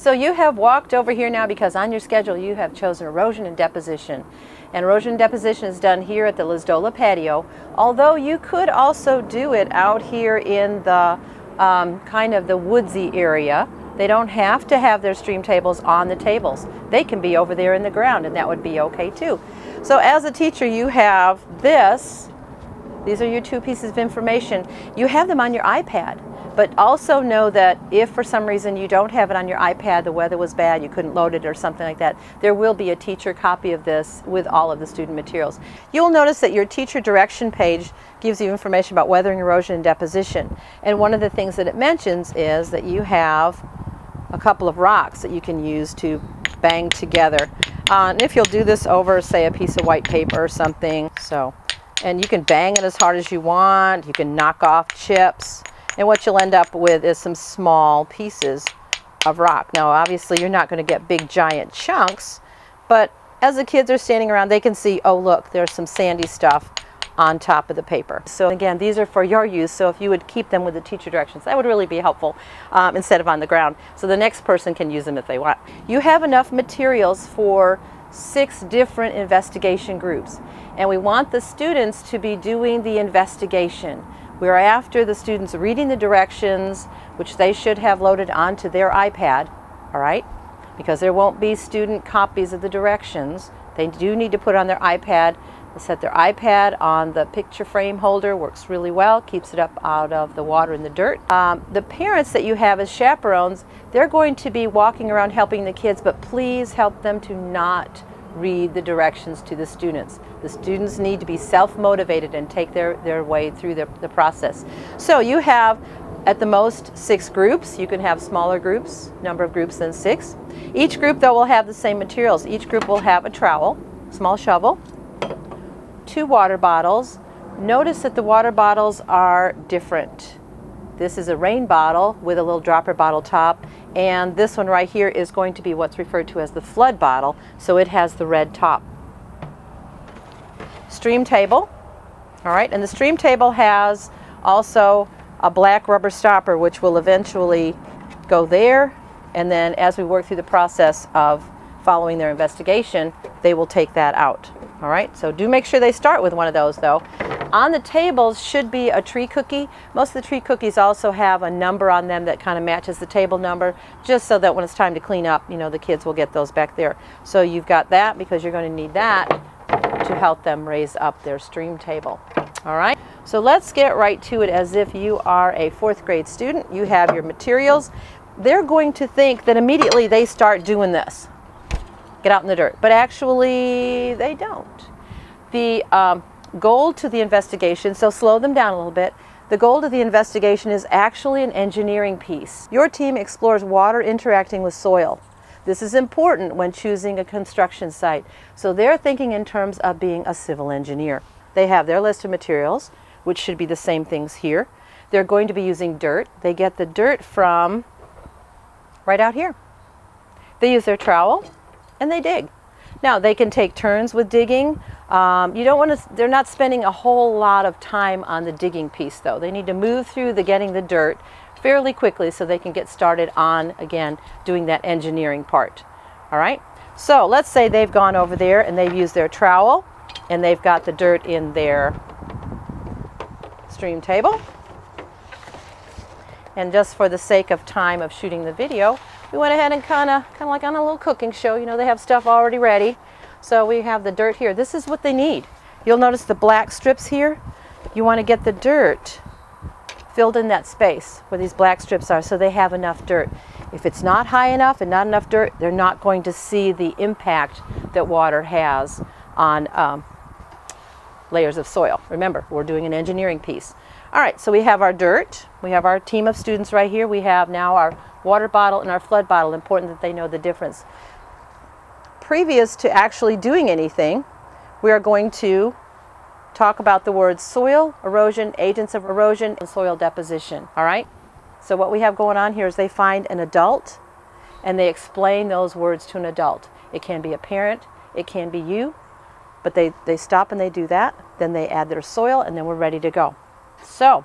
So you have walked over here now because on your schedule you have chosen erosion and deposition. And erosion and deposition is done here at the LISDOLA patio, although you could also do it out here in the kind of the woodsy area. They don't have to have their stream tables on the tables. They can be over there in the ground, and that would be okay too. So as a teacher, you have this. These are your two pieces of information. You have them on your iPad, but also know that if for some reason you don't have it on your iPad, the weather was bad, you couldn't load it or something like that, there will be a teacher copy of this with all of the student materials. You'll notice that your teacher direction page gives you information about weathering, erosion, and deposition. And one of the things that it mentions is that you have a couple of rocks that you can use to bang together. And if you'll do this over, say, a piece of white paper or something, and you can bang it as hard as you want, you can knock off chips, and what you'll end up with is some small pieces of rock. Now obviously you're not going to get big giant chunks, but as the kids are standing around they can see, oh look, there's some sandy stuff on top of the paper. So again, these are for your use, so if you would keep them with the teacher directions, that would really be helpful instead of on the ground, so the next person can use them if they want. You have enough materials for 6 different investigation groups, and we want the students to be doing the investigation. We're after the students reading the directions, which they should have loaded onto their iPad, all right? Because there won't be student copies of the directions. They do need to put it on their iPad. They set their iPad on the picture frame holder, works really well, keeps it up out of the water and the dirt. The parents that you have as chaperones, they're going to be walking around helping the kids, but please help them to not read the directions to the students. The students need to be self-motivated and take their way through the process. So you have at the most 6 groups. You can have smaller groups, number of groups than 6. Each group though will have the same materials. Each group will have a trowel, small shovel, 2 water bottles. Notice that the water bottles are different. This is a rain bottle with a little dropper bottle top, and this one right here is going to be what's referred to as the flood bottle, so it has the red top. Stream table, all right, and the stream table has also a black rubber stopper which will eventually go there, and then as we work through the process of following their investigation, they will take that out. All right, so do make sure they start with one of those though. On the tables should be a tree cookie. Most of the tree cookies also have a number on them that kind of matches the table number, just so that when it's time to clean up, you know, the kids will get those back there. So you've got that because you're going to need that to help them raise up their stream table. All right, so let's get right to it as if you are a 4th grade student. You have your materials. They're going to think that immediately they start doing this. Get out in the dirt, but actually they don't. The goal to the investigation, so slow them down a little bit, the goal to the investigation is actually an engineering piece. Your team explores water interacting with soil. This is important when choosing a construction site. So they're thinking in terms of being a civil engineer. They have their list of materials, which should be the same things here. They're going to be using dirt. They get the dirt from right out here. They use their trowel and they dig. Now they can take turns with digging. They're not spending a whole lot of time on the digging piece though. They need to move through getting the dirt fairly quickly so they can get started on, again, doing that engineering part. All right, so let's say they've gone over there and they've used their trowel and they've got the dirt in their stream table. And just for the sake of time of shooting the video, we went ahead and kind of like on a little cooking show, you know, they have stuff already ready. So we have the dirt here. This is what they need. You'll notice the black strips here. You want to get the dirt filled in that space where these black strips are so they have enough dirt. If it's not high enough and not enough dirt, they're not going to see the impact that water has on layers of soil. Remember, we're doing an engineering piece. All right, so we have our dirt. We have our team of students right here. We have now our water bottle and our flood bottle. Important that they know the difference. Previous to actually doing anything, we are going to talk about the words soil, erosion, agents of erosion, and soil deposition. All right? So what we have going on here is they find an adult and they explain those words to an adult. It can be a parent, it can be you, but they stop and they do that. Then they add their soil and then we're ready to go. So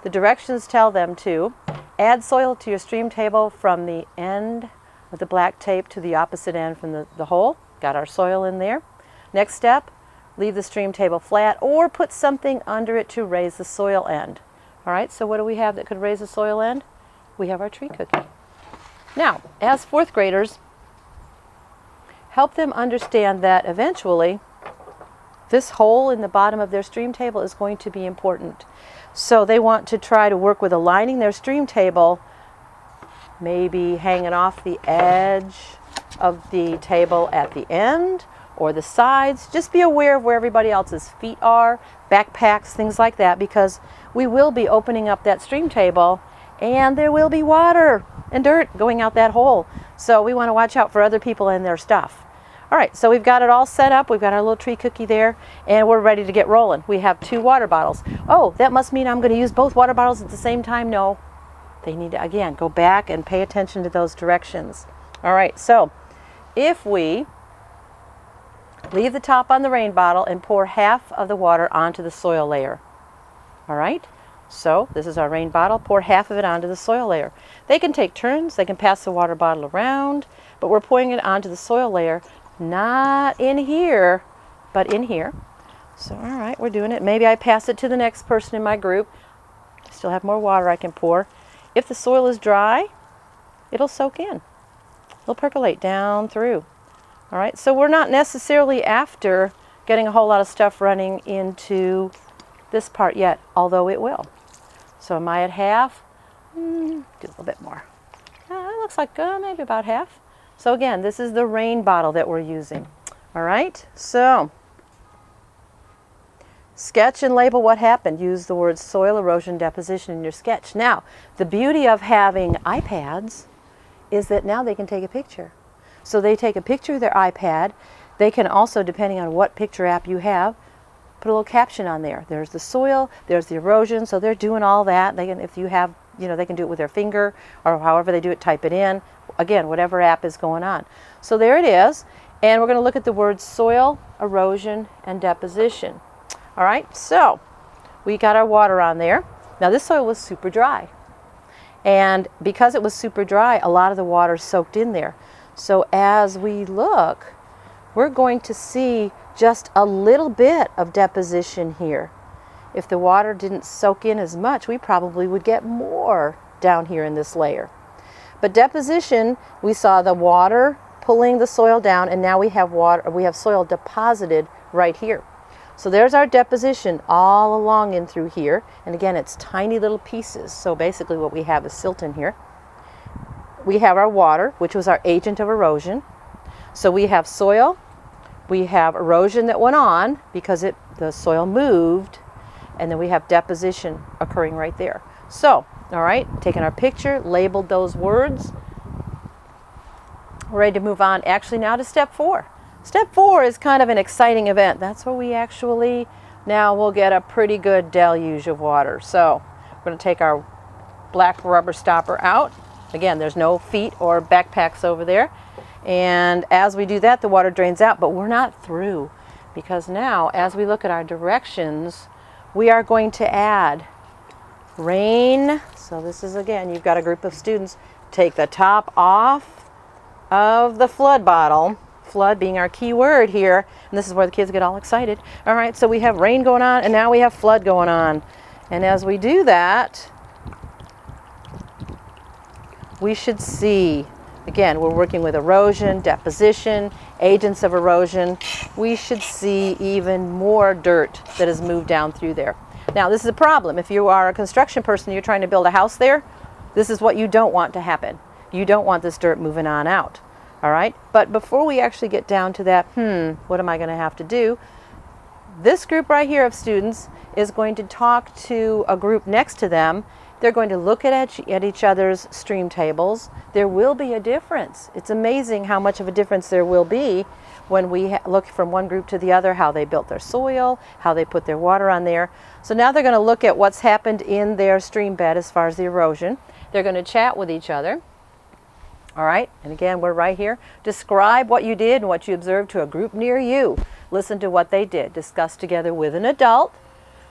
the directions tell them to add soil to your stream table from the end with the black tape to the opposite end from the hole. Got our soil in there. Next step, leave the stream table flat or put something under it to raise the soil end. All right, so what do we have that could raise the soil end? We have our tree cookie. Now, as fourth graders, help them understand that eventually this hole in the bottom of their stream table is going to be important. So they want to try to work with aligning their stream table, maybe hanging off the edge of the table at the end or the sides. Just be aware of where everybody else's feet are, backpacks, things like that, because we will be opening up that stream table and there will be water and dirt going out that hole. So we want to watch out for other people and their stuff. All right, so we've got it all set up. We've got our little tree cookie there, and we're ready to get rolling. We have 2 water bottles. Oh, that must mean I'm going to use both water bottles at the same time. No, they need to, again, go back and pay attention to those directions. All right, so if we leave the top on the rain bottle and pour half of the water onto the soil layer. All right, so this is our rain bottle. Pour half of it onto the soil layer. They can take turns. They can pass the water bottle around, but we're pouring it onto the soil layer. Not in here, but in here. So, all right, we're doing it. Maybe I pass it to the next person in my group. I still have more water I can pour. If the soil is dry, it'll soak in. It'll percolate down through. All right, so we're not necessarily after getting a whole lot of stuff running into this part yet, although it will. So am I at half? Do a little bit more. It looks like maybe about half. So again, this is the rain bottle that we're using. All right, so sketch and label what happened. Use the words soil erosion deposition in your sketch. Now, the beauty of having iPads is that now they can take a picture. So they take a picture of their iPad. They can also, depending on what picture app you have, put a little caption on there. There's the soil, there's the erosion, so they're doing all that. They can, if you have, they can do it with their finger or however they do it, type it in. Again, whatever app is going on. So there it is, and we're going to look at the words soil, erosion, and deposition. All right, so we got our water on there. Now this soil was super dry, and because it was super dry, a lot of the water soaked in there. So as we look, we're going to see just a little bit of deposition here. If the water didn't soak in as much, we probably would get more down here in this layer. But deposition, we saw the water pulling the soil down, and now we have water, we have soil deposited right here. So there's our deposition all along in through here. And again, it's tiny little pieces. So basically what we have is silt in here. We have our water, which was our agent of erosion. So we have soil, we have erosion that went on because the soil moved, and then we have deposition occurring right there. So, all right, taking our picture, labeled those words. We're ready to move on actually now to step 4. Step 4 is kind of an exciting event. That's where we actually now will get a pretty good deluge of water. So we're going to take our black rubber stopper out. Again, there's no feet or backpacks over there. And as we do that, the water drains out, but we're not through, because now as we look at our directions, we are going to add rain. So this is, again, you've got a group of students. Take the top off of the flood bottle, flood being our key word here, and this is where the kids get all excited. All right, so we have rain going on, and now we have flood going on. And as we do that, we should see, again, we're working with erosion, deposition, agents of erosion. We should see even more dirt that has moved down through there. Now, this is a problem. If you are a construction person, you're trying to build a house there, this is what you don't want to happen. You don't want this dirt moving on out. All right? But before we actually get down to that, what am I going to have to do? This group right here of students is going to talk to a group next to them. They're going to look at each other's stream tables. There will be a difference. It's amazing how much of a difference there will be when we look from one group to the other, how they built their soil, how they put their water on there. So now they're going to look at what's happened in their stream bed as far as the erosion. They're going to chat with each other. All right, and again, we're right here. Describe what you did and what you observed to a group near you. Listen to what they did. Discuss together with an adult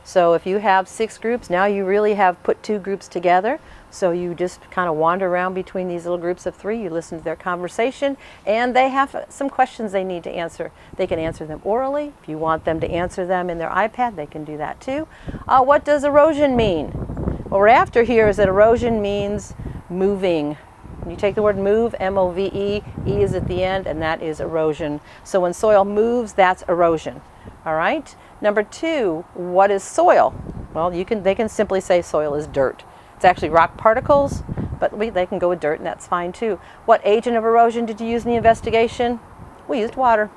So if you have 6 groups, now you really have put 2 groups together. So you just kind of wander around between these little groups of 3, you listen to their conversation, and they have some questions they need to answer. They can answer them orally. If you want them to answer them in their iPad, they can do that too. What does erosion mean? What we're after here is that erosion means moving. When you take the word move, M-O-V-E, E is at the end, and that is erosion. So when soil moves, that's erosion. All right? Number 2, what is soil? Well, they can simply say soil is dirt. It's actually rock particles, but they can go with dirt, and that's fine too. What agent of erosion did you use in the investigation? We used water.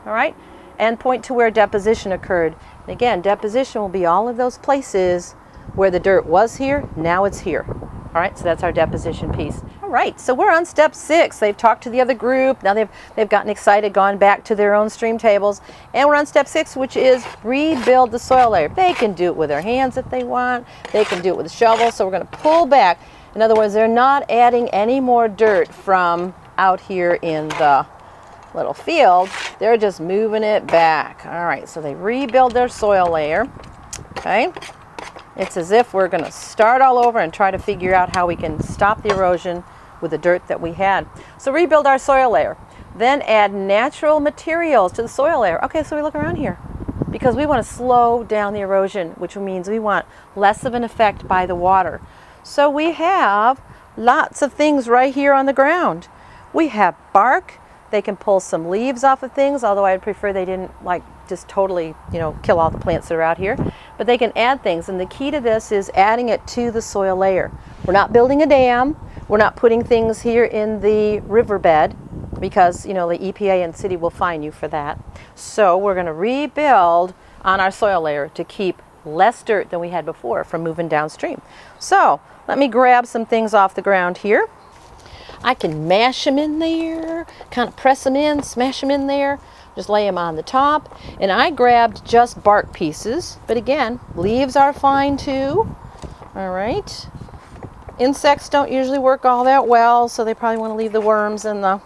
All right? And point to where deposition occurred. And again, deposition will be all of those places where the dirt was here, now it's here. All right, so that's our deposition piece. All right, so we're on step 6. They've talked to the other group. Now they've gotten excited, gone back to their own stream tables. And we're on step 6, which is rebuild the soil layer. They can do it with their hands if they want. They can do it with a shovel. So we're going to pull back. In other words, they're not adding any more dirt from out here in the little field. They're just moving it back. All right, so they rebuild their soil layer. Okay. It's as if we're going to start all over and try to figure out how we can stop the erosion with the dirt that we had. So rebuild our soil layer. Then add natural materials to the soil layer. Okay, so we look around here because we want to slow down the erosion, which means we want less of an effect by the water. So we have lots of things right here on the ground. We have bark. They can pull some leaves off of things, although I'd prefer they didn't just totally, kill all the plants that are out here. But they can add things, and the key to this is adding it to the soil layer. We're not building a dam. We're not putting things here in the riverbed because, the EPA and city will fine you for that. So we're going to rebuild on our soil layer to keep less dirt than we had before from moving downstream. So let me grab some things off the ground here. I can mash them in there, kind of press them in, smash them in there, just lay them on the top. And I grabbed just bark pieces, but again, leaves are fine too. All right. Insects don't usually work all that well, so they probably want to leave the worms and the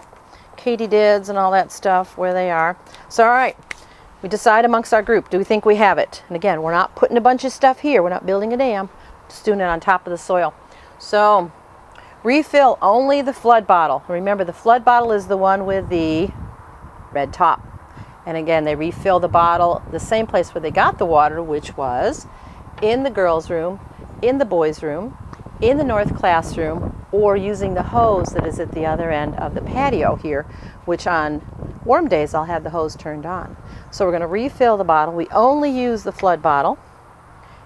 katydids and all that stuff where they are. So, all right, we decide amongst our group, do we think we have it? And again, we're not putting a bunch of stuff here. We're not building a dam, just doing it on top of the soil. So, refill only the flood bottle. Remember, the flood bottle is the one with the red top. And again, they refill the bottle the same place where they got the water, which was in the girls' room, in the boys' room, in the north classroom, or using the hose that is at the other end of the patio here, which on warm days I'll have the hose turned on. So we're going to refill the bottle. We only use the flood bottle.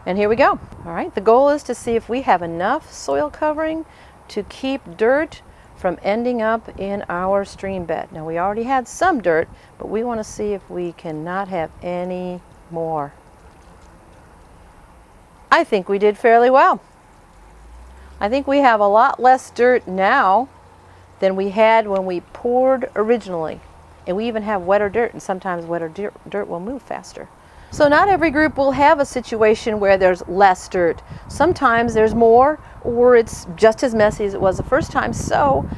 And here we go. All right, the goal is to see if we have enough soil covering to keep dirt from ending up in our stream bed. Now we already had some dirt, but we want to see if we cannot have any more. I think we did fairly well. I think we have a lot less dirt now than we had when we poured originally. And we even have wetter dirt, and sometimes wetter dirt will move faster. So not every group will have a situation where there's less dirt. Sometimes there's more, or it's just as messy as it was the first time. So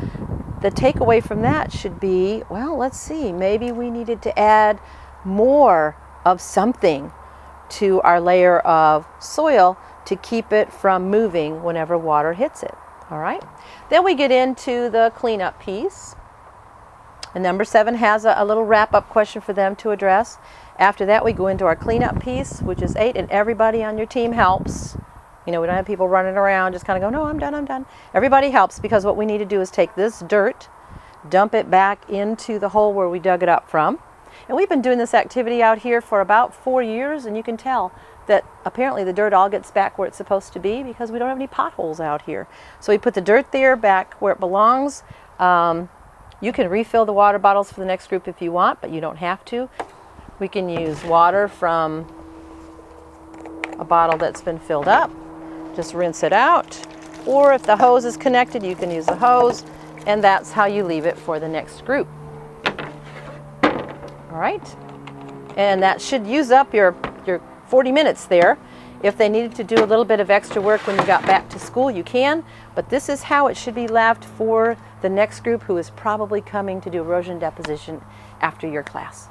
the takeaway from that should be, well, let's see, maybe we needed to add more of something to our layer of soil to keep it from moving whenever water hits it. All right. Then we get into the cleanup piece. And number 7 has a little wrap-up question for them to address. After that, we go into our cleanup piece, which is 8, and everybody on your team helps. We don't have people running around just kind of go, no, I'm done. Everybody helps, because what we need to do is take this dirt, dump it back into the hole where we dug it up from. And we've been doing this activity out here for about 4 years, and you can tell that apparently the dirt all gets back where it's supposed to be because we don't have any potholes out here. So we put the dirt there back where it belongs. You can refill the water bottles for the next group if you want, but you don't have to. We can use water from a bottle that's been filled up. Just rinse it out. Or if the hose is connected, you can use the hose, and that's how you leave it for the next group. All right. And that should use up your 40 minutes there. If they needed to do a little bit of extra work when you got back to school, you can, but this is how it should be left for the next group who is probably coming to do erosion deposition after your class.